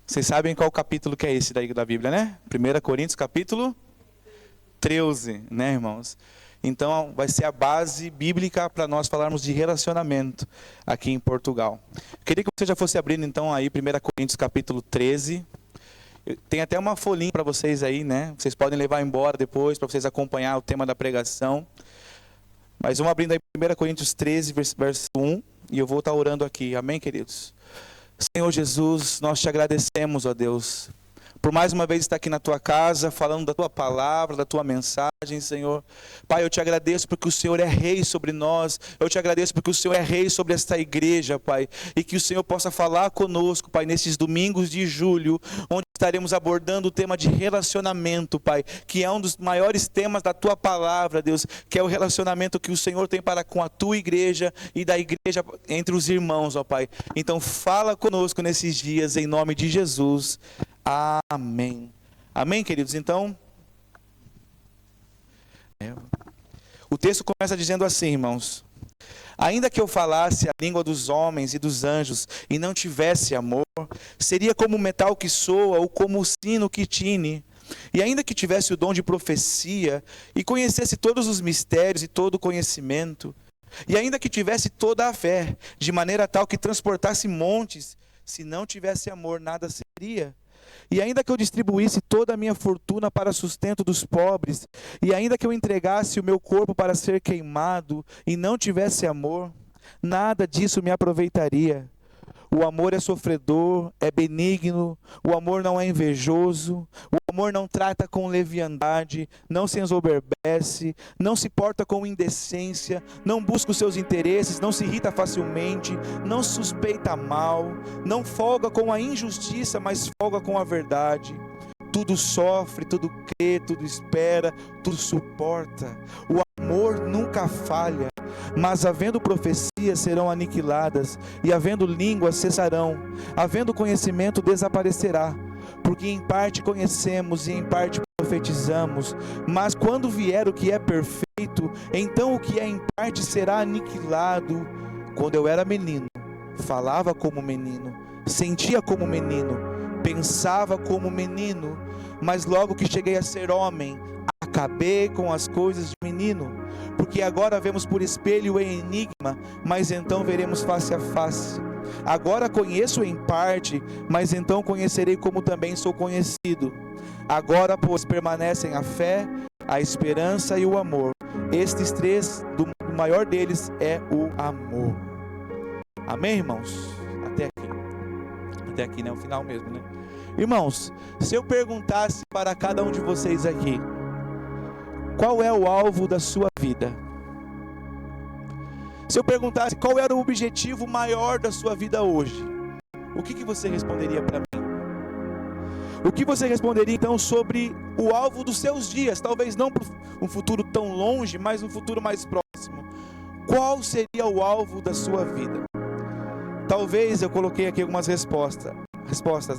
Vocês sabem qual capítulo que é esse daí da Bíblia, né? 1 Coríntios, capítulo 13, né, irmãos? Então, vai ser a base bíblica para nós falarmos de relacionamento aqui em Portugal. Queria que você já fosse abrindo, então, aí 1 Coríntios, capítulo 13. Tem até uma folhinha para vocês aí, né? Vocês podem levar embora depois, para vocês acompanhar o tema da pregação. Mas vamos abrindo aí 1 Coríntios 13, verso 1, e eu vou estar orando aqui. Amém, queridos? Senhor Jesus, nós te agradecemos, ó Deus, por mais uma vez estar aqui na tua casa, falando da tua palavra, da tua mensagem, Senhor. Pai, eu te agradeço porque o Senhor é rei sobre nós. Eu te agradeço porque o Senhor é rei sobre esta igreja, Pai. E que o Senhor possa falar conosco, Pai, nesses domingos de julho, onde estaremos abordando o tema de relacionamento, Pai, que é um dos maiores temas da tua palavra, Deus, que é o relacionamento que o Senhor tem para com a tua igreja e da igreja entre os irmãos, ó Pai. Então fala conosco nesses dias, em nome de Jesus. Amém. Amém, queridos? Então, o texto começa dizendo assim, irmãos: ainda que eu falasse a língua dos homens e dos anjos e não tivesse amor, seria como o metal que soa ou como o sino que tine. E ainda que tivesse o dom de profecia e conhecesse todos os mistérios e todo o conhecimento, e ainda que tivesse toda a fé, de maneira tal que transportasse montes, se não tivesse amor, nada seria. E ainda que eu distribuísse toda a minha fortuna para sustento dos pobres, e ainda que eu entregasse o meu corpo para ser queimado, e não tivesse amor, nada disso me aproveitaria. O amor é sofredor, é benigno, o amor não é invejoso, o amor não trata com leviandade, não se ensoberbece, não se porta com indecência, não busca os seus interesses, não se irrita facilmente, não suspeita mal, não folga com a injustiça, mas folga com a verdade. Tudo sofre, tudo crê, tudo espera, tudo suporta. O amor nunca falha, mas havendo profecias serão aniquiladas, e havendo línguas cessarão, havendo conhecimento desaparecerá, porque em parte conhecemos e em parte profetizamos, mas quando vier o que é perfeito, então o que é em parte será aniquilado. Quando eu era menino, falava como menino, sentia como menino, pensava como menino, mas logo que cheguei a ser homem, acabei com as coisas de menino, porque agora vemos por espelho em enigma, mas então veremos face a face. Agora conheço em parte, mas então conhecerei como também sou conhecido. Agora, pois, permanecem a fé, a esperança e o amor. Estes três, o maior deles é o amor. Amém, irmãos? Até aqui, né? O final mesmo, né? Irmãos, se eu perguntasse para cada um de vocês aqui, qual é o alvo da sua vida? Se eu perguntasse qual era o objetivo maior da sua vida hoje, o que você responderia para mim? O que você responderia então sobre o alvo dos seus dias? Talvez não para um futuro tão longe, mas um futuro mais próximo. Qual seria o alvo da sua vida? Talvez eu coloquei aqui algumas respostas,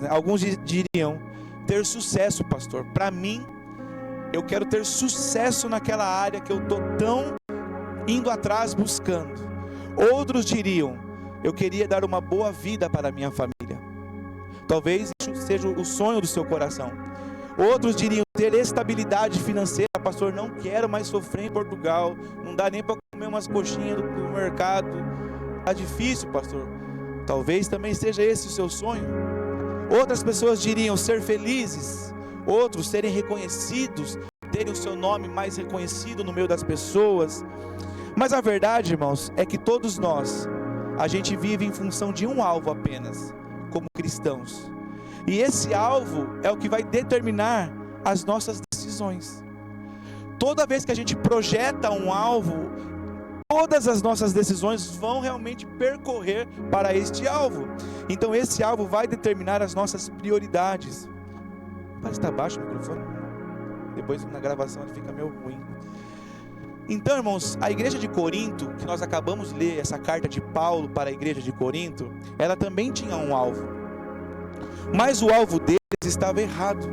né? Alguns diriam ter sucesso, pastor. Para mim, eu quero ter sucesso naquela área que eu estou tão indo atrás buscando. Outros diriam, eu queria dar uma boa vida para a minha família. Talvez isso seja o sonho do seu coração. Outros diriam ter estabilidade financeira. Pastor, não quero mais sofrer em Portugal. Não dá nem para comer umas coxinhas do mercado. Está difícil, pastor. Talvez também seja esse o seu sonho. Outras pessoas diriam ser felizes. Outros serem reconhecidos, terem o seu nome mais reconhecido no meio das pessoas. Mas a verdade, irmãos, é que todos nós, a gente vive em função de um alvo apenas, como cristãos. E esse alvo é o que vai determinar as nossas decisões. Toda vez que a gente projeta um alvo, todas as nossas decisões vão realmente percorrer para este alvo. Então esse alvo vai determinar as nossas prioridades. Parece que está baixo o microfone. Depois na gravação ele fica meio ruim. Então, irmãos, a igreja de Corinto, que nós acabamos de ler essa carta de Paulo para a igreja de Corinto, ela também tinha um alvo. Mas o alvo deles estava errado.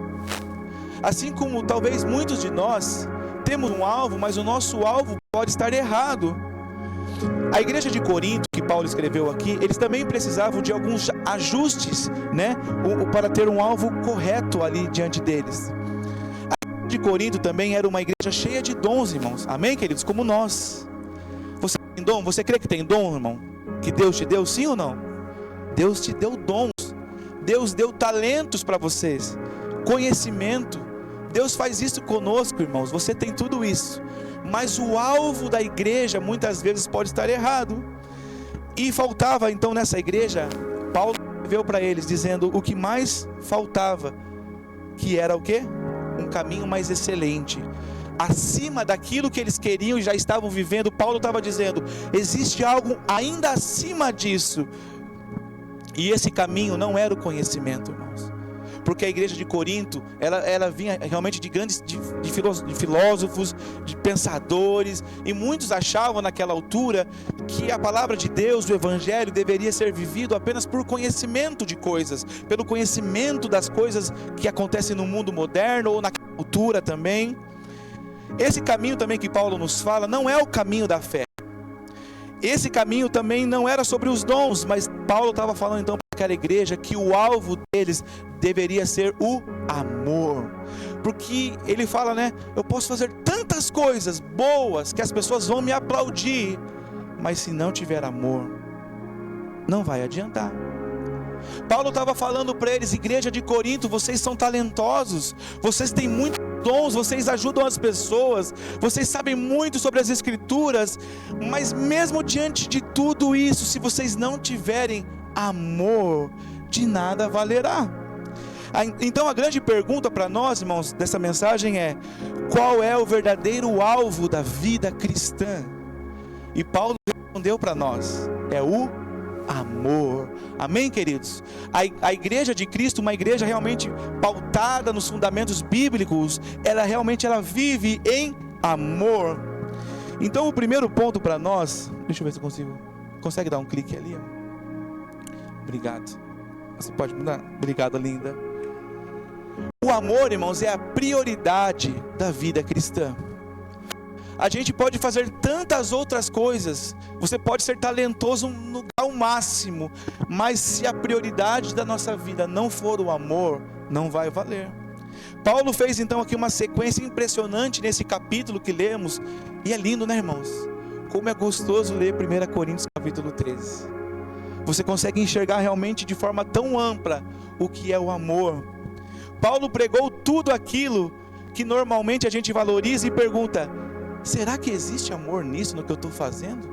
Assim como talvez muitos de nós temos um alvo, mas o nosso alvo pode estar errado. A igreja de Corinto, que Paulo escreveu aqui, eles também precisavam de alguns ajustes, né, para ter um alvo correto ali diante deles. A igreja de Corinto também era uma igreja cheia de dons, irmãos. Amém, queridos? Como nós. Você tem dom? Você crê que tem dom, irmão? Que Deus te deu, sim ou não? Deus te deu dons. Deus deu talentos para vocês. Conhecimento. Deus faz isso conosco, irmãos. Você tem tudo isso. Mas o alvo da igreja muitas vezes pode estar errado. E faltava então nessa igreja, Paulo escreveu para eles dizendo o que mais faltava, que era o quê? Um caminho mais excelente. Acima daquilo que eles queriam e já estavam vivendo, Paulo estava dizendo, existe algo ainda acima disso. E esse caminho não era o conhecimento, irmãos. Porque a igreja de Corinto, ela vinha realmente de grandes de filósofos, de pensadores, e muitos achavam naquela altura que a palavra de Deus, o evangelho, deveria ser vivido apenas por conhecimento de coisas, pelo conhecimento das coisas que acontecem no mundo moderno ou na cultura também. Esse caminho também que Paulo nos fala não é o caminho da fé. Esse caminho também não era sobre os dons, mas Paulo estava falando então para aquela igreja que o alvo deles deveria ser o amor. Porque ele fala, né? Eu posso fazer tantas coisas boas que as pessoas vão me aplaudir, mas se não tiver amor, não vai adiantar. Paulo estava falando para eles, igreja de Corinto, vocês são talentosos, vocês têm muitos dons, vocês ajudam as pessoas, vocês sabem muito sobre as escrituras, mas mesmo diante de tudo isso, se vocês não tiverem amor, de nada valerá. Então a grande pergunta para nós, irmãos, dessa mensagem é: qual é o verdadeiro alvo da vida cristã? E Paulo respondeu para nós: é o amor. Amém, queridos? A igreja de Cristo, uma igreja realmente pautada nos fundamentos bíblicos, ela vive em amor. Então o primeiro ponto para nós, deixa eu ver se eu consegue dar um clique ali, obrigado, você pode mudar? Obrigado, linda. O amor, irmãos, é a prioridade da vida cristã. A gente pode fazer tantas outras coisas, você pode ser talentoso no grau máximo, mas se a prioridade da nossa vida não for o amor, não vai valer. Paulo fez então aqui uma sequência impressionante nesse capítulo que lemos, e é lindo, né, irmãos? Como é gostoso ler 1 Coríntios capítulo 13. Você consegue enxergar realmente de forma tão ampla o que é o amor. Paulo pregou tudo aquilo que normalmente a gente valoriza e pergunta: será que existe amor nisso, no que eu estou fazendo?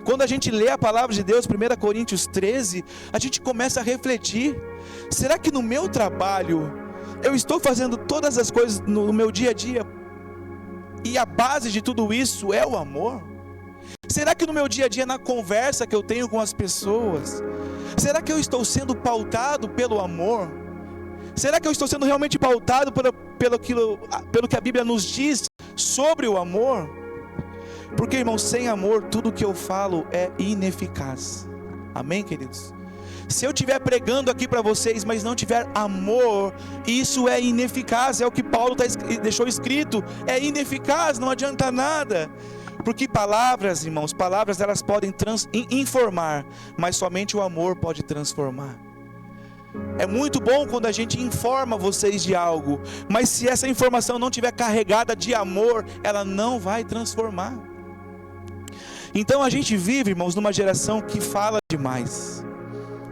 Quando a gente lê a palavra de Deus, 1 Coríntios 13, a gente começa a refletir: será que no meu trabalho, eu estou fazendo todas as coisas no meu dia a dia, e a base de tudo isso é o amor? Será que no meu dia a dia, na conversa que eu tenho com as pessoas, será que eu estou sendo pautado pelo amor? Será que eu estou sendo realmente pautado pelo que a Bíblia nos diz sobre o amor? Porque, irmãos, sem amor tudo que eu falo é ineficaz. Amém, queridos? Se eu estiver pregando aqui para vocês, mas não tiver amor, isso é ineficaz. É o que Paulo deixou escrito, é ineficaz, não adianta nada. Porque palavras, irmãos, elas podem informar, mas somente o amor pode transformar. É muito bom quando a gente informa vocês de algo, mas se essa informação não estiver carregada de amor, ela não vai transformar. Então a gente vive, irmãos, numa geração que fala demais.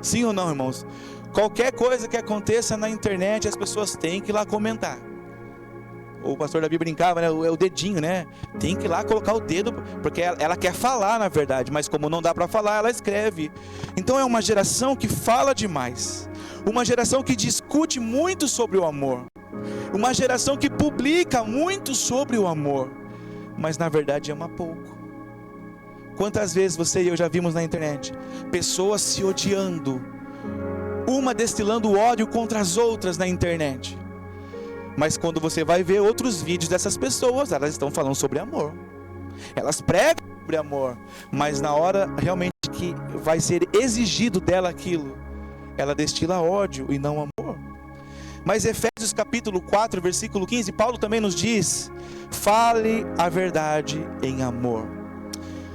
Sim ou não, irmãos? Qualquer coisa que aconteça na internet, as pessoas têm que ir lá comentar. O pastor Davi brincava, né? É o dedinho, né? Tem que ir lá colocar o dedo, porque ela quer falar, na verdade, mas como não dá para falar, ela escreve. Então é uma geração que fala demais, uma geração que discute muito sobre o amor, uma geração que publica muito sobre o amor, mas na verdade ama pouco. Quantas vezes você e eu já vimos na internet pessoas se odiando, uma destilando ódio contra as outras na internet, mas quando você vai ver outros vídeos dessas pessoas, elas estão falando sobre amor, elas pregam sobre amor, mas na hora realmente que vai ser exigido dela aquilo, ela destila ódio e não amor. Mas Efésios capítulo 4, versículo 15, Paulo também nos diz: fale a verdade em amor.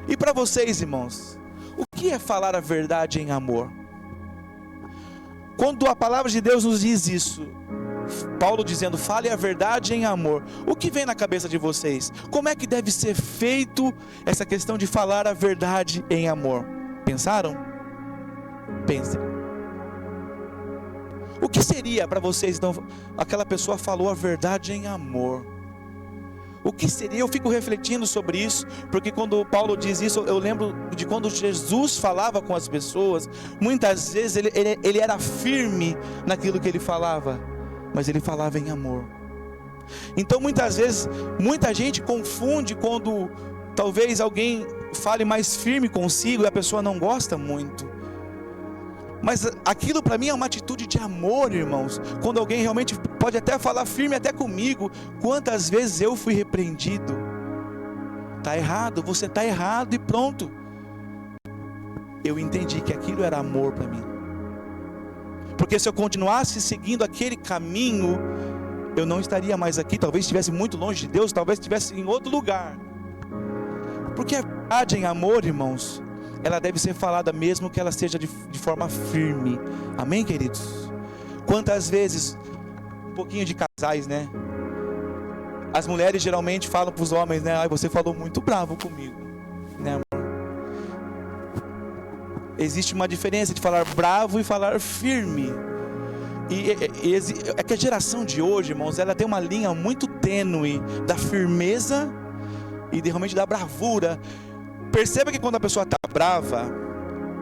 E para vocês, irmãos, o que é falar a verdade em amor? Quando a palavra de Deus nos diz isso, Paulo dizendo, fale a verdade em amor, o que vem na cabeça de vocês? Como é que deve ser feito essa questão de falar a verdade em amor? Pensaram? Pensem. O que seria para vocês, então, aquela pessoa falou a verdade em amor? O que seria? Eu fico refletindo sobre isso, porque quando Paulo diz isso, eu lembro de quando Jesus falava com as pessoas. Muitas vezes ele era firme naquilo que ele falava, mas ele falava em amor. Então muitas vezes, muita gente confunde quando talvez alguém fale mais firme consigo e a pessoa não gosta muito. Mas aquilo para mim é uma atitude de amor, irmãos. Quando alguém realmente pode até falar firme até comigo. Quantas vezes eu fui repreendido? Está errado, você está errado e pronto. Eu entendi que aquilo era amor para mim. Porque se eu continuasse seguindo aquele caminho, eu não estaria mais aqui. Talvez estivesse muito longe de Deus, talvez estivesse em outro lugar. Porque a verdade em amor, irmãos, ela deve ser falada mesmo que ela seja de forma firme. Amém, queridos? Quantas vezes, um pouquinho de casais, né? As mulheres geralmente falam para os homens, né? Ai, você falou muito bravo comigo, né, amor? Existe uma diferença de falar bravo e falar firme. É que a geração de hoje, irmãos, ela tem uma linha muito tênue da firmeza e realmente da bravura. Perceba que quando a pessoa está brava,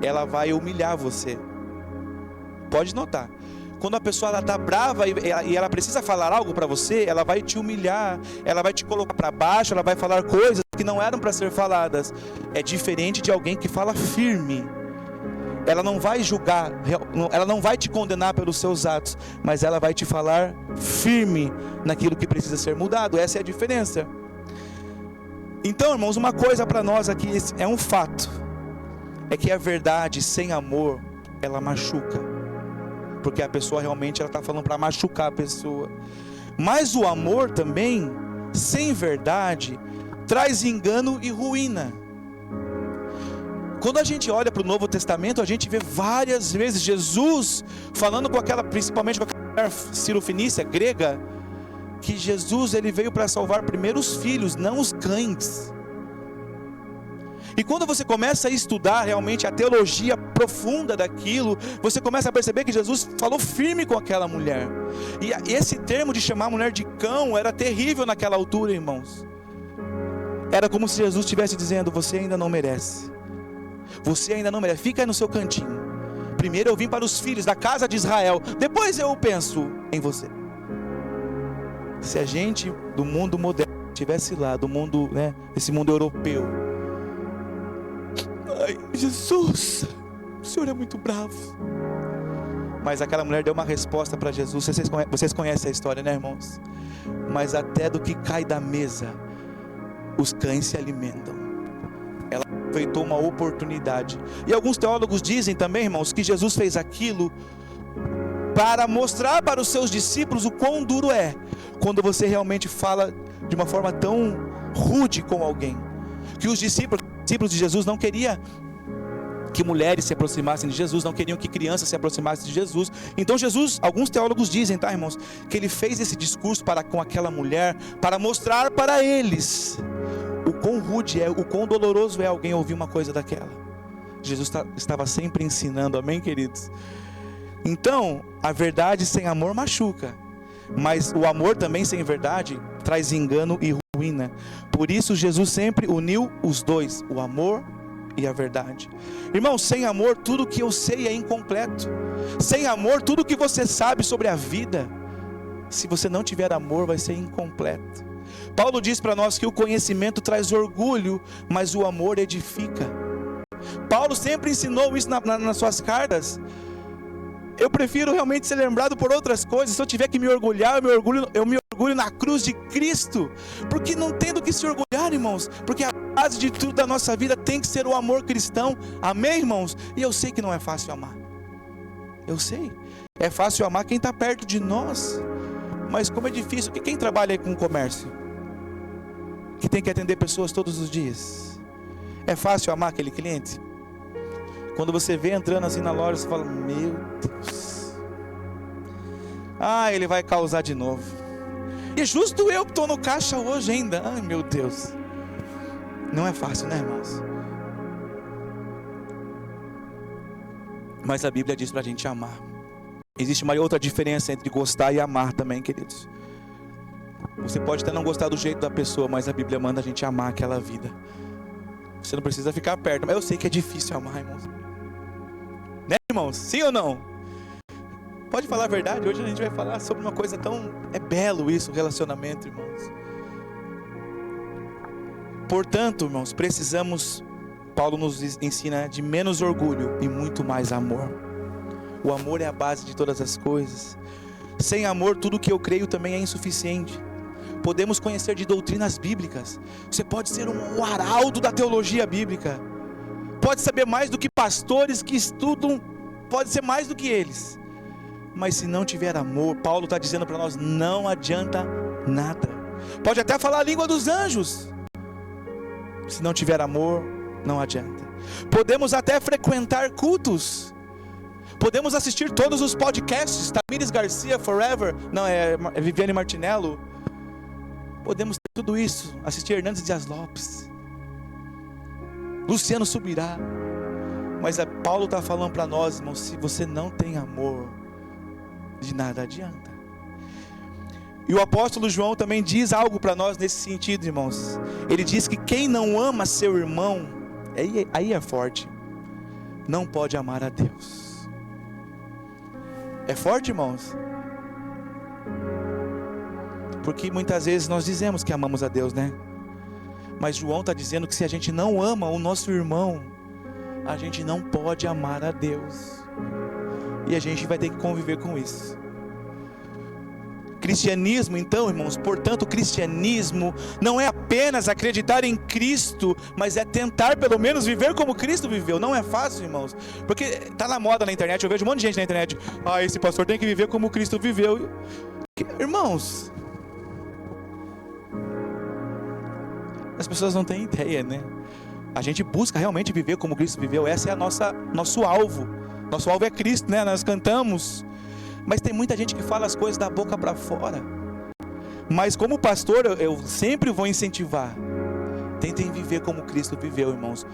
ela vai humilhar você. Pode notar. Quando a pessoa está brava e ela precisa falar algo para você, ela vai te humilhar, ela vai te colocar para baixo, ela vai falar coisas que não eram para ser faladas. É diferente de alguém que fala firme. Ela não vai julgar, ela não vai te condenar pelos seus atos, mas ela vai te falar firme naquilo que precisa ser mudado. Essa é a diferença. Então, irmãos, uma coisa para nós aqui é um fato, é que a verdade sem amor, ela machuca, porque a pessoa realmente ela está falando para machucar a pessoa. Mas o amor também, sem verdade, traz engano e ruína. Quando a gente olha para o Novo Testamento, a gente vê várias vezes Jesus falando com aquela, principalmente com aquela mulher cirofenícia grega, que Jesus ele veio para salvar primeiro os filhos, não os cães. E quando você começa a estudar realmente a teologia profunda daquilo, você começa a perceber que Jesus falou firme com aquela mulher. E esse termo de chamar a mulher de cão era terrível naquela altura, irmãos. Era como se Jesus estivesse dizendo, você ainda não merece. Você ainda não merece, fica aí no seu cantinho. Primeiro eu vim para os filhos da casa de Israel, depois eu penso em você. Se a gente do mundo moderno estivesse lá, do mundo, né, esse mundo europeu, ai, Jesus, o Senhor é muito bravo. Mas aquela mulher deu uma resposta para Jesus. Vocês conhecem a história, né, irmãos? Mas até do que cai da mesa, os cães se alimentam. Ela aproveitou uma oportunidade. E alguns teólogos dizem também, irmãos, que Jesus fez aquilo para mostrar para os seus discípulos o quão duro é quando você realmente fala de uma forma tão rude com alguém. Que os discípulos de Jesus não queriam que mulheres se aproximassem de Jesus, não queriam que crianças se aproximassem de Jesus. Então Jesus, alguns teólogos dizem, tá, irmãos, que ele fez esse discurso com aquela mulher para mostrar para eles o quão rude é, o quão doloroso é alguém ouvir uma coisa daquela. Jesus estava sempre ensinando, amém, queridos? Então, a verdade sem amor machuca, mas o amor também sem verdade traz engano e ruína. Por isso Jesus sempre uniu os dois, o amor e a verdade. Irmão, sem amor tudo que eu sei é incompleto. Sem amor tudo que você sabe sobre a vida, se você não tiver amor, vai ser incompleto. Paulo diz para nós que o conhecimento traz orgulho, mas o amor edifica. Paulo sempre ensinou isso nas suas cartas. Eu prefiro realmente ser lembrado por outras coisas. Se eu tiver que me orgulhar, eu me orgulho na cruz de Cristo, porque não tem do que se orgulhar, irmãos, porque a base de tudo da nossa vida tem que ser o amor cristão, amém, irmãos? E eu sei que não é fácil amar, eu sei, é fácil amar quem está perto de nós, mas como é difícil, quem trabalha com comércio, que tem que atender pessoas todos os dias, É fácil amar aquele cliente? Quando você vê entrando assim na loja, você fala, meu Deus, ele vai causar de novo. E justo eu que estou no caixa hoje ainda, ai meu Deus. Não é fácil, né, irmãos? Mas a Bíblia diz para a gente amar. Existe uma outra diferença entre gostar e amar também, queridos. Você pode até não gostar do jeito da pessoa, mas a Bíblia manda a gente amar aquela vida. Você não precisa ficar perto, mas eu sei que é difícil amar, irmãos. Né, irmãos? Sim ou não? Pode falar a verdade. Hoje a gente vai falar sobre uma coisa tão... É belo isso, o relacionamento, irmãos. Portanto, irmãos, precisamos... Paulo nos ensina de menos orgulho e muito mais amor. O amor é a base de todas as coisas. Sem amor, tudo que eu creio também é insuficiente. Podemos conhecer de doutrinas bíblicas. Você pode ser um arauto da teologia bíblica. Pode saber mais do que pastores que estudam. Pode ser mais do que eles. Mas se não tiver amor, Paulo está dizendo para nós, não adianta nada. Pode até falar a língua dos anjos. Se não tiver amor, não adianta. Podemos até frequentar cultos. Podemos assistir todos os podcasts, Tamires Garcia Forever, não, é Viviane Martinello. Podemos ter tudo isso, assistir Hernandes Dias Lopes, Luciano Subirá. Mas Paulo está falando para nós, irmãos, se você não tem amor, de nada adianta. E o apóstolo João também diz algo para nós nesse sentido, irmãos. Ele diz que quem não ama seu irmão, aí é forte, não pode amar a Deus. É forte, irmãos? Porque muitas vezes nós dizemos que amamos a Deus, né? Mas João está dizendo que se a gente não ama o nosso irmão, a gente não pode amar a Deus. E a gente vai ter que conviver com isso. Cristianismo, então, irmãos, portanto, o cristianismo não é apenas acreditar em Cristo, mas é tentar pelo menos viver como Cristo viveu. Não é fácil, irmãos, porque está na moda na internet, eu vejo um monte de gente na internet, esse pastor tem que viver como Cristo viveu. Irmãos, as pessoas não têm ideia, né? A gente busca realmente viver como Cristo viveu. Essa é nosso alvo. Nosso alvo é Cristo, né? Nós cantamos. Mas tem muita gente que fala as coisas da boca para fora. Mas como pastor, eu sempre vou incentivar. Tentem viver como Cristo viveu, irmãos.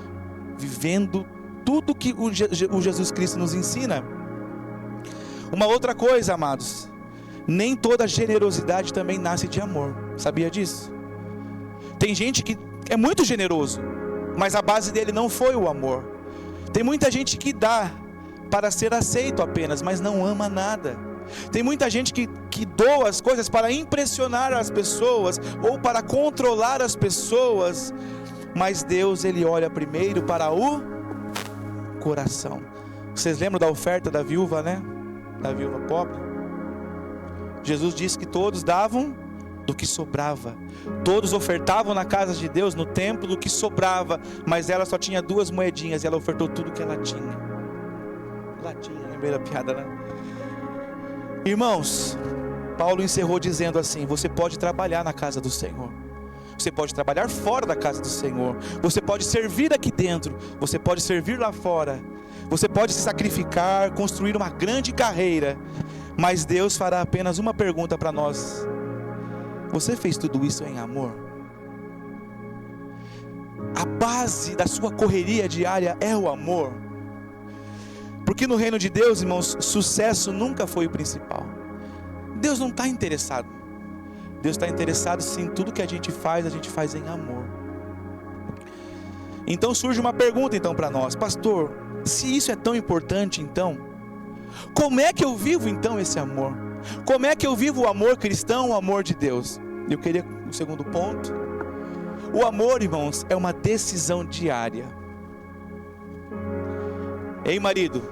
Vivendo tudo que o Jesus Cristo nos ensina. Uma outra coisa, amados. Nem toda generosidade também nasce de amor. Sabia disso? Tem gente que é muito generoso, mas a base dele não foi o amor. Tem muita gente que dá para ser aceito apenas, mas não ama nada. Tem muita gente que doa as coisas para impressionar as pessoas ou para controlar as pessoas, mas Deus, Ele olha primeiro para o coração. Vocês lembram da oferta da viúva, né? Da viúva pobre? Jesus disse que todos davam do que sobrava. Todos ofertavam na casa de Deus, no templo, do que sobrava, mas ela só tinha 2 moedinhas e ela ofertou tudo que ela tinha. Lembrei da piada, né? Irmãos, Paulo encerrou dizendo assim: você pode trabalhar na casa do Senhor, você pode trabalhar fora da casa do Senhor, você pode servir aqui dentro, você pode servir lá fora, você pode se sacrificar, construir uma grande carreira, mas Deus fará apenas uma pergunta para nós: você fez tudo isso em amor? A base da sua correria diária é o amor. Porque no reino de Deus, irmãos, sucesso nunca foi o principal. Deus não está interessado. Deus está interessado sim em tudo que a gente faz em amor. Então surge uma pergunta então para nós: pastor, se isso é tão importante, então como é que eu vivo então esse amor? Como é que eu vivo o amor cristão, o amor de Deus? Eu queria o segundo ponto. O amor, irmãos, é uma decisão diária. Ei, marido,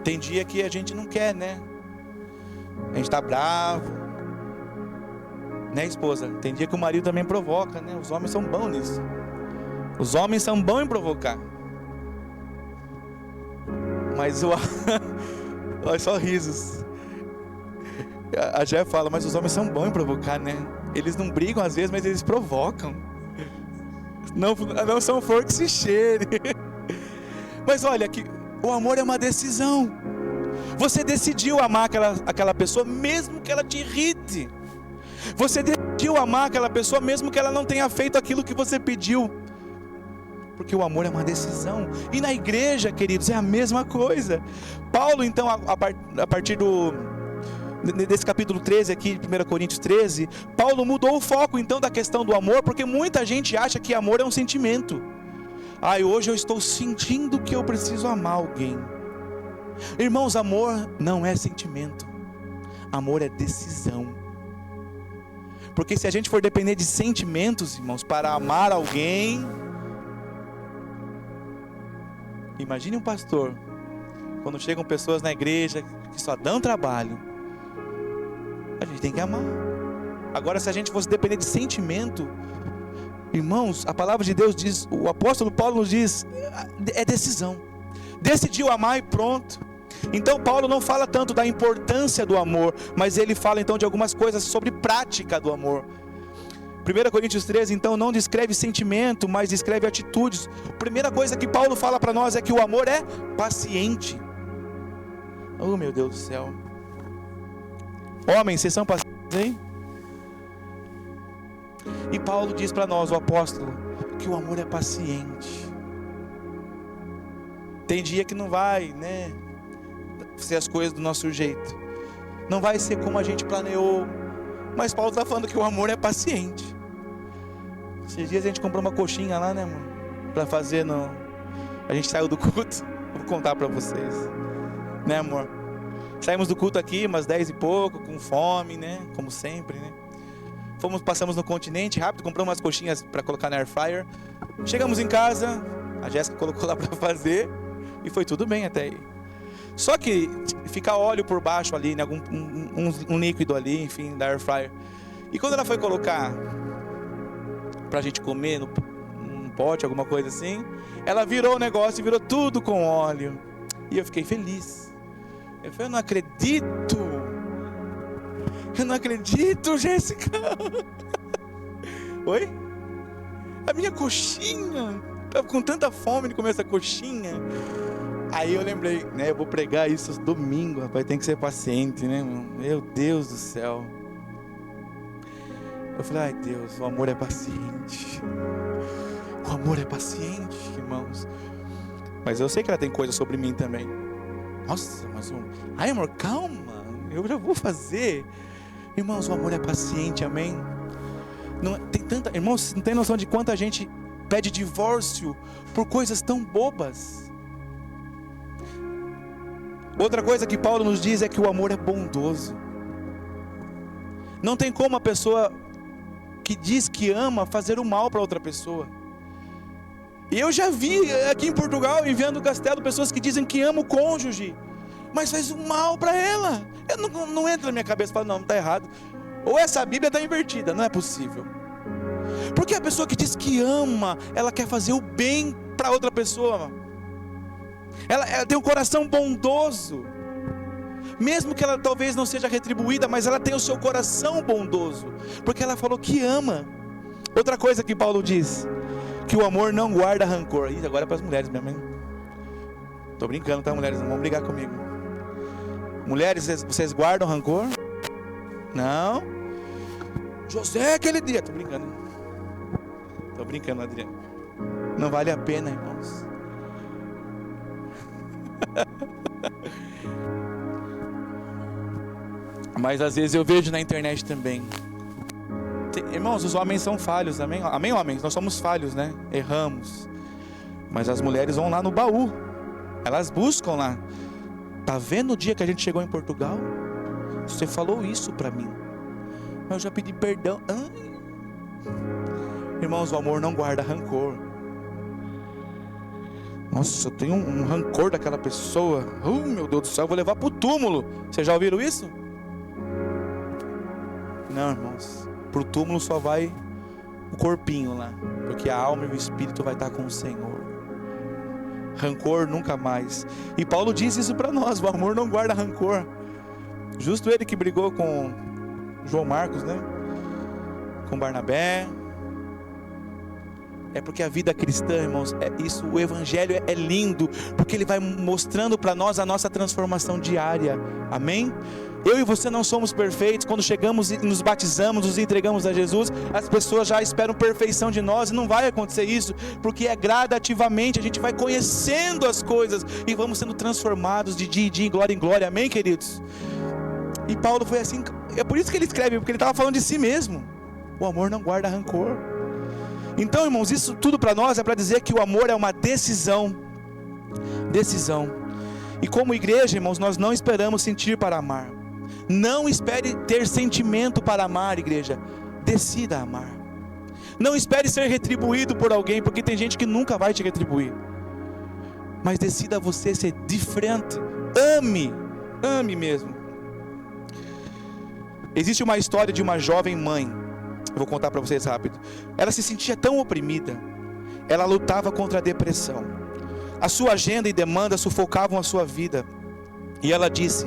tem dia que a gente não quer, né? A gente está bravo, né, esposa? Tem dia que o marido também provoca, né? Os homens são bons nisso. Os homens são bons em provocar. Mas olha só risos. A Jé fala, mas os homens são bons em provocar, né? Eles não brigam às vezes, mas eles provocam. Não são flor que se cheire. Mas olha, que o amor é uma decisão. Você decidiu amar aquela pessoa, mesmo que ela te irrite. Você decidiu amar aquela pessoa, mesmo que ela não tenha feito aquilo que você pediu. Porque o amor é uma decisão. E na igreja, queridos, é a mesma coisa. Paulo, então, a partir desse capítulo 13 aqui, de 1 Coríntios 13, Paulo mudou o foco, então, da questão do amor, porque muita gente acha que amor é um sentimento. Hoje eu estou sentindo que eu preciso amar alguém. Irmãos, amor não é sentimento. Amor é decisão. Porque se a gente for depender de sentimentos, irmãos, para amar alguém... Imagine um pastor, quando chegam pessoas na igreja que só dão trabalho. A gente tem que amar. Agora, se a gente fosse depender de sentimento, irmãos, a palavra de Deus diz, o apóstolo Paulo nos diz, é decisão. Decidiu amar e pronto. Então Paulo não fala tanto da importância do amor, mas ele fala então de algumas coisas sobre prática do amor. 1 Coríntios 13, então, não descreve sentimento, mas descreve atitudes. A primeira coisa que Paulo fala para nós é que o amor é paciente. Oh, meu Deus do céu. Homens, vocês são pacientes, hein? E Paulo diz para nós, o apóstolo, que o amor é paciente. Tem dia que não vai, né, ser as coisas do nosso jeito. Não vai ser como a gente planeou. Mas Paulo está falando que o amor é paciente. Esses dias a gente comprou uma coxinha lá, né, mano? Pra fazer no... A gente saiu do culto. Vou contar pra vocês. Né, amor? Saímos do culto aqui, umas 10 e pouco, com fome, né? Como sempre, né? Passamos no continente, rápido, compramos umas coxinhas pra colocar na air fryer. Chegamos em casa, a Jéssica colocou lá pra fazer. E foi tudo bem até aí. Só que fica óleo por baixo ali, né? Um líquido ali, enfim, da air fryer. E quando ela foi colocar pra gente comer num pote, alguma coisa assim, ela virou o negócio e virou tudo com óleo. E eu fiquei feliz. Eu falei, eu não acredito, Jéssica. Oi? A minha coxinha, tava com tanta fome de comer essa coxinha. Aí eu lembrei, né, eu vou pregar isso domingo, rapaz, tem que ser paciente, né, meu Deus do céu. Eu falei, ai Deus, o amor é paciente. O amor é paciente, irmãos. Mas eu sei que ela tem coisa sobre mim também. Nossa, mas ai amor, calma, eu já vou fazer. Irmãos, o amor é paciente, amém? Não, tem tanta, irmãos, não tem noção de quanta gente pede divórcio por coisas tão bobas. Outra coisa que Paulo nos diz é que o amor é bondoso. Não tem como a pessoa que diz que ama fazer o mal para outra pessoa. E eu já vi aqui em Portugal, em Viana do Castelo, pessoas que dizem que amam o cônjuge, mas faz um mal para ela. Não entra na minha cabeça e falo, não, está errado. Ou essa Bíblia está invertida, não é possível. Porque a pessoa que diz que ama, ela quer fazer o bem para outra pessoa. Ela tem um coração bondoso. Mesmo que ela talvez não seja retribuída, mas ela tem o seu coração bondoso, porque ela falou que ama. Outra coisa que Paulo diz, que o amor não guarda rancor. Isso agora é para as mulheres mesmo, hein? Tô brincando, tá, mulheres? Não vão brigar comigo. Mulheres, vocês guardam rancor? Não? José, aquele dia. Tô brincando, Adriano. Não vale a pena, irmãos. Mas às vezes eu vejo na internet também. Irmãos, os homens são falhos, amém? Amém, homens? Nós somos falhos, né? Erramos. Mas as mulheres vão lá no baú. Elas buscam lá. Tá vendo o dia que a gente chegou em Portugal? Você falou isso pra mim. Eu já pedi perdão. Irmãos, o amor não guarda rancor. Nossa, eu tenho um rancor daquela pessoa. Meu Deus do céu, eu vou levar pro túmulo. Vocês já ouviram isso? Não, irmãos. Pro túmulo só vai o corpinho lá, porque a alma e o espírito vai estar com o Senhor. Rancor nunca mais. E Paulo diz isso para nós: o amor não guarda rancor. Justo ele que brigou com João Marcos, né? Com Barnabé. É porque a vida cristã, irmãos, o evangelho é lindo, porque ele vai mostrando para nós a nossa transformação diária, amém? Eu e você não somos perfeitos. Quando chegamos e nos batizamos, nos entregamos a Jesus, as pessoas já esperam perfeição de nós, e não vai acontecer isso, porque é gradativamente, a gente vai conhecendo as coisas, e vamos sendo transformados de dia em dia, glória em glória, amém, queridos? E Paulo foi assim, é por isso que ele escreve, porque ele estava falando de si mesmo. O amor não guarda rancor. Então, irmãos, isso tudo para nós é para dizer que o amor é uma decisão. E como igreja, irmãos, nós não esperamos sentir para amar. Não espere ter sentimento para amar, igreja. Decida amar. Não espere ser retribuído por alguém, porque tem gente que nunca vai te retribuir. Mas decida você ser diferente. Ame mesmo. Existe uma história de uma jovem mãe. Vou contar para vocês rápido. Ela se sentia tão oprimida. Ela lutava contra a depressão. A sua agenda e demanda sufocavam a sua vida. E ela disse: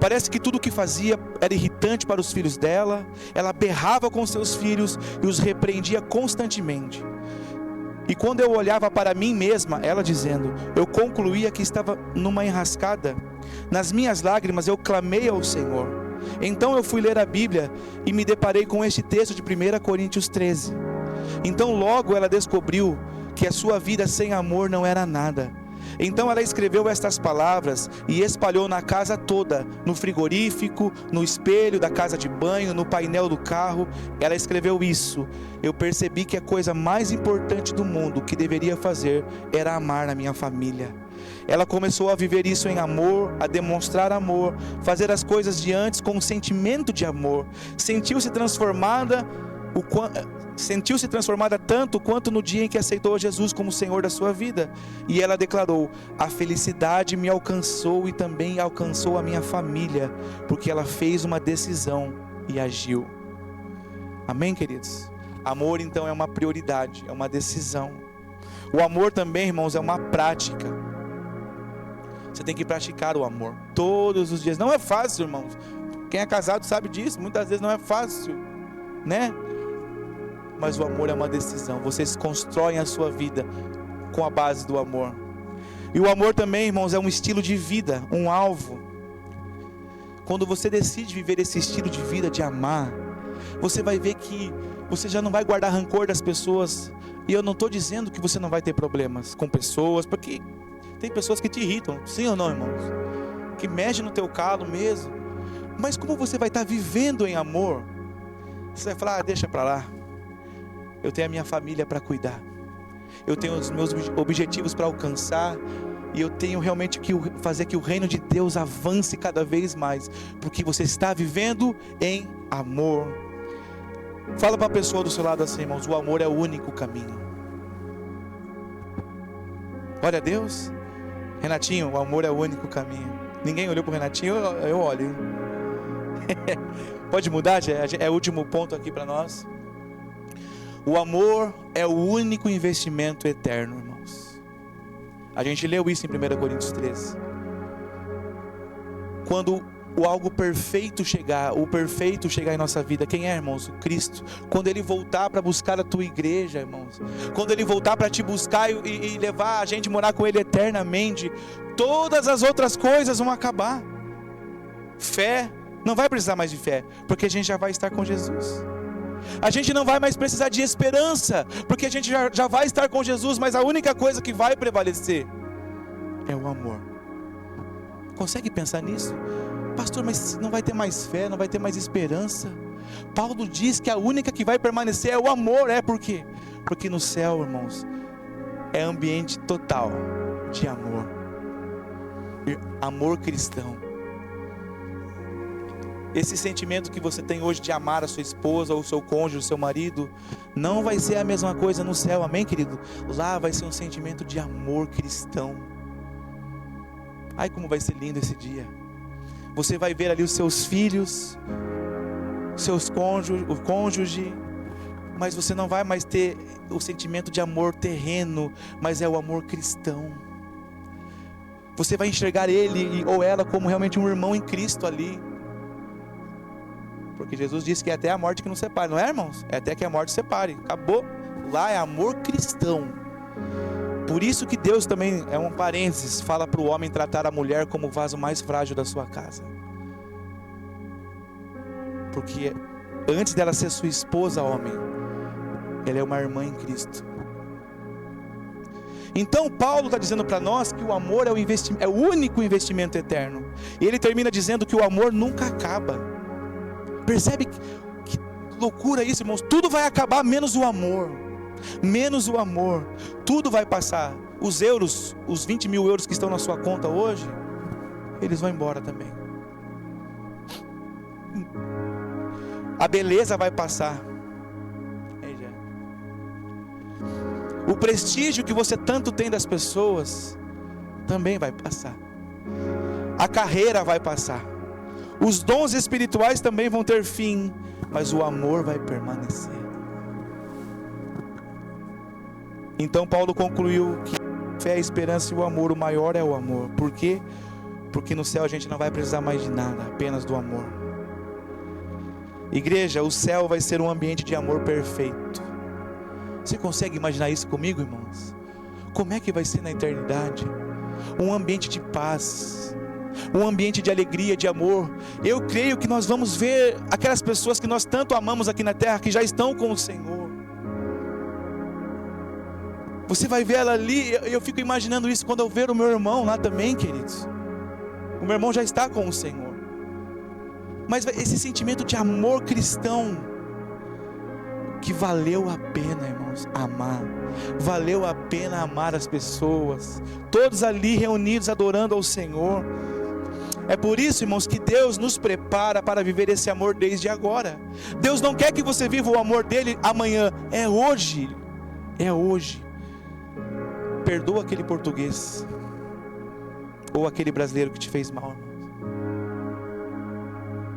parece que tudo o que fazia era irritante para os filhos dela. Ela berrava com seus filhos e os repreendia constantemente. E quando eu olhava para mim mesma, ela dizendo, eu concluía que estava numa enrascada. Nas minhas lágrimas eu clamei ao Senhor. Então eu fui ler a Bíblia e me deparei com este texto de 1 Coríntios 13. Então logo ela descobriu que a sua vida sem amor não era nada. Então ela escreveu estas palavras e espalhou na casa toda, no frigorífico, no espelho da casa de banho, no painel do carro. Ela escreveu isso: eu percebi que a coisa mais importante do mundo que deveria fazer era amar a minha família. Ela começou a viver isso em amor, a demonstrar amor, fazer as coisas de antes com um sentimento de amor. Sentiu-se transformada tanto quanto no dia em que aceitou Jesus como Senhor da sua vida. E ela declarou: a felicidade me alcançou e também alcançou a minha família, porque ela fez uma decisão e agiu. Amém, queridos? Amor então é uma prioridade, é uma decisão. O amor também, irmãos, é uma prática. Você tem que praticar o amor todos os dias. Não é fácil, irmãos. Quem é casado sabe disso. Muitas vezes não é fácil, né? Mas o amor é uma decisão. Vocês constroem a sua vida com a base do amor. E o amor também, irmãos, é um estilo de vida, um alvo. Quando você decide viver esse estilo de vida, de amar, você vai ver que você já não vai guardar rancor das pessoas. E eu não estou dizendo que você não vai ter problemas com pessoas, porque tem pessoas que te irritam, sim ou não, irmãos? Que mexem no teu calo mesmo. Mas como você vai estar vivendo em amor? Você vai falar: deixa para lá. Eu tenho a minha família para cuidar. Eu tenho os meus objetivos para alcançar. E eu tenho realmente que fazer que o reino de Deus avance cada vez mais. Porque você está vivendo em amor. Fala para a pessoa do seu lado assim, irmãos: o amor é o único caminho. Glória a Deus. Renatinho, o amor é o único caminho. Ninguém olhou para o Renatinho, eu olho. Pode mudar? É o último ponto aqui para nós. O amor é o único investimento eterno, irmãos. A gente leu isso em 1 Coríntios 13. Quando o algo perfeito chegar, o perfeito chegar em nossa vida, quem é, irmãos? O Cristo. Quando Ele voltar para buscar a tua igreja, irmãos, quando Ele voltar para te buscar e levar a gente morar com Ele eternamente, todas as outras coisas vão acabar. Fé, não vai precisar mais de fé, porque a gente já vai estar com Jesus. A gente não vai mais precisar de esperança, porque a gente já vai estar com Jesus. Mas a única coisa que vai prevalecer é o amor. Consegue pensar nisso? Pastor, mas não vai ter mais fé, não vai ter mais esperança. Paulo diz que a única que vai permanecer é o amor. Por quê? Porque no céu, irmãos, é ambiente total de amor. Amor cristão. Esse sentimento que você tem hoje de amar a sua esposa, ou o seu cônjuge, o seu marido, não vai ser a mesma coisa no céu, amém, querido? Lá vai ser um sentimento de amor cristão. Ai, como vai ser lindo esse dia. Você vai ver ali os seus filhos, seus cônjuges, o cônjuge, mas você não vai mais ter o sentimento de amor terreno, mas é o amor cristão. Você vai enxergar ele ou ela como realmente um irmão em Cristo ali. Porque Jesus disse que é até a morte que nos separe, não é, irmãos? É até que a morte separe, acabou. Lá é amor cristão. Por isso que Deus também, é um parênteses, fala para o homem tratar a mulher como o vaso mais frágil da sua casa. Porque antes dela ser sua esposa, homem, ela é uma irmã em Cristo. Então Paulo está dizendo para nós que o amor é o único investimento eterno. E ele termina dizendo que o amor nunca acaba. Percebe que loucura isso, irmãos? Tudo vai acabar menos o amor. Menos o amor. Tudo vai passar. Os euros, os 20 mil euros que estão na sua conta hoje, eles vão embora também. A beleza vai passar. O prestígio que você tanto tem das pessoas também vai passar. A carreira vai passar. Os dons espirituais também vão ter fim, mas o amor vai permanecer. Então Paulo concluiu que a fé, a esperança e o amor, o maior é o amor. Por quê? Porque no céu a gente não vai precisar mais de nada, apenas do amor. Igreja, o céu vai ser um ambiente de amor perfeito. Você consegue imaginar isso comigo, irmãos? Como é que vai ser na eternidade? Um ambiente de paz, um ambiente de alegria, de amor. Eu creio que nós vamos ver aquelas pessoas que nós tanto amamos aqui na terra, que já estão com o Senhor. Você vai ver ela ali. Eu fico imaginando isso quando eu ver o meu irmão lá também, queridos. O meu irmão já está com o Senhor. Mas esse sentimento de amor cristão, que valeu a pena, irmãos, amar. Valeu a pena amar as pessoas. Todos ali reunidos adorando ao Senhor. É por isso, irmãos, que Deus nos prepara para viver esse amor desde agora. Deus não quer que você viva o amor dele amanhã. É hoje. É hoje. Perdoa aquele português ou aquele brasileiro que te fez mal, irmãos.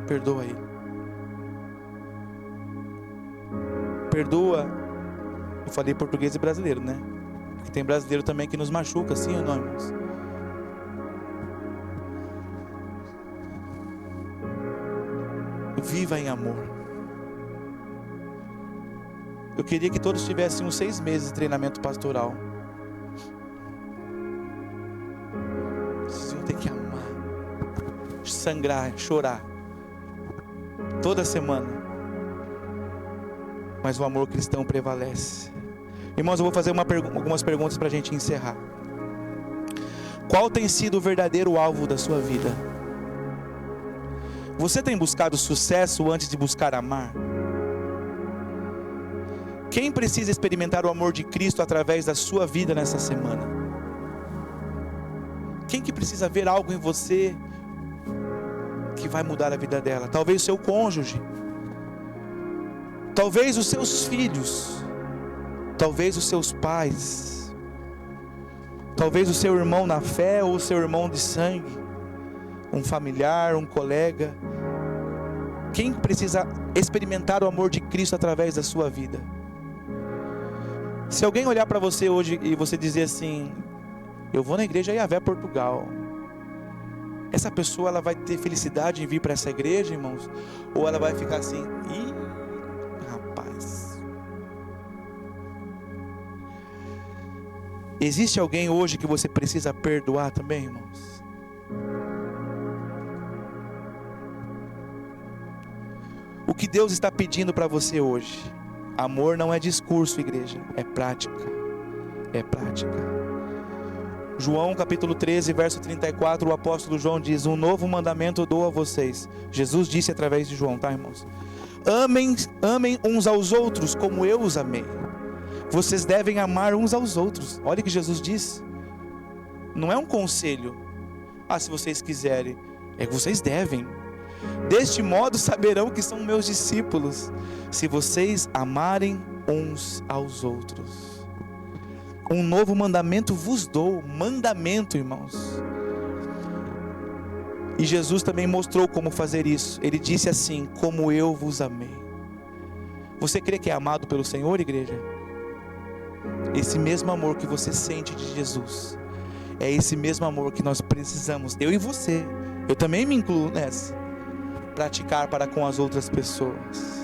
Perdoa ele. Perdoa. Eu falei português e brasileiro, né? Porque tem brasileiro também que nos machuca, sim ou não, irmãos? Viva em amor. Eu queria que todos tivessem uns 6 meses de treinamento pastoral. Vocês vão ter que amar, sangrar, chorar toda semana. Mas o amor cristão prevalece. Irmãos, eu vou fazer algumas perguntas para a gente encerrar. Qual tem sido o verdadeiro alvo da sua vida? Você tem buscado sucesso antes de buscar amar? Quem precisa experimentar o amor de Cristo através da sua vida nessa semana? Quem que precisa ver algo em você que vai mudar a vida dela? Talvez o seu cônjuge. Talvez os seus filhos, talvez os seus pais, talvez o seu irmão na fé ou o seu irmão de sangue, um familiar, um colega. Quem precisa experimentar o amor de Cristo através da sua vida? Se alguém olhar para você hoje e você dizer assim: eu vou na igreja Yahvé Portugal, essa pessoa ela vai ter felicidade em vir para essa igreja, irmãos? Ou ela vai ficar assim: ih, rapaz. Existe alguém hoje que você precisa perdoar também, irmãos? O que Deus está pedindo para você hoje? Amor não é discurso, igreja, é prática. É prática. João capítulo 13, verso 34, o apóstolo João diz: um novo mandamento eu dou a vocês. Jesus disse através de João, tá, irmãos? Amem uns aos outros como eu os amei. Vocês devem amar uns aos outros. Olha o que Jesus diz. Não é um conselho. Se vocês quiserem. É que vocês devem. Deste modo saberão que são meus discípulos, se vocês amarem uns aos outros. Um novo mandamento vos dou. Mandamento, irmãos. E Jesus também mostrou como fazer isso. Ele disse assim: como eu vos amei. Você crê que é amado pelo Senhor, igreja? Esse mesmo amor que você sente de Jesus, é esse mesmo amor que nós precisamos, eu e você, eu também me incluo nessa, praticar para com as outras pessoas.